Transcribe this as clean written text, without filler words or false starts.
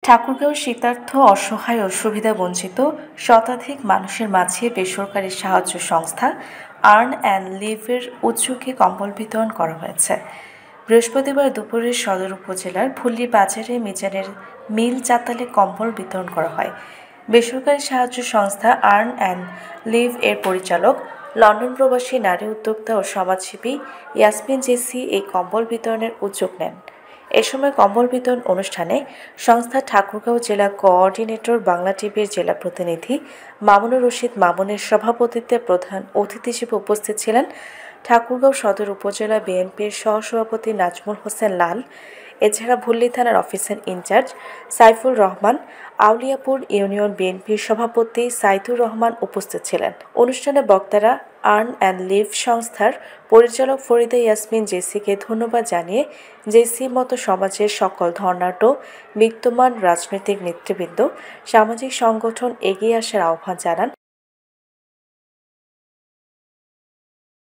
ঠাকুরগাঁও শীতার্থ, অসহায় ও সুবিধাবঞ্চিত শতাধিক মানুষের মাঝে বেসরকারি সাহায্য সংস্থা আর্ন অ্যান্ড লিভের উদ্যোগে কম্বল বিতরণ করা হয়েছে। বৃহস্পতিবার দুপুরে সদর উপজেলার ফুল্লি বাজারে মিজানের মিল চাতালে কম্বল বিতরণ করা হয়। বেসরকারি সাহায্য সংস্থা আর্ন অ্যান্ড লিভ এর পরিচালক, লন্ডন প্রবাসী নারী উদ্যোক্তা ও সমাজসেবী ইয়াসমিন জেসি এই কম্বল বিতরণের উদ্যোগ নেন। এ সময় কম্বল বিতরণ অনুষ্ঠানে সংস্থার ঠাকুরগাঁও জেলা কোঅর্ডিনেটর, বাংলা টিভির জেলা প্রতিনিধি মামুনুর রশিদ মামুনের সভাপতিত্বে প্রধান অতিথি হিসেবে উপস্থিত ছিলেন ঠাকুরগাঁও সদর উপজেলা বিএনপির সহসভাপতি নাজমুল হোসেন লাল। এছাড়া ভুল্লি থানার officer in charge Saifur Rahman, Auliyapur union বিএনপির সভাপতি সাইদুর রহমান উপস্থিত ছিলেন। অনুষ্ঠানে বক্তারা আর্ন অ্যান্ড লিভ সংস্থার পরিচালক ফরিদা ইয়াসমিন জেসিকে ধন্যবাদ জানিয়ে জেসির মতো সমাজের সকল ধর্নাঢ্য বিত্তমান রাজনৈতিক নেতৃবৃন্দ, সামাজিক সংগঠন এগিয়ে আসার আহ্বান জানান।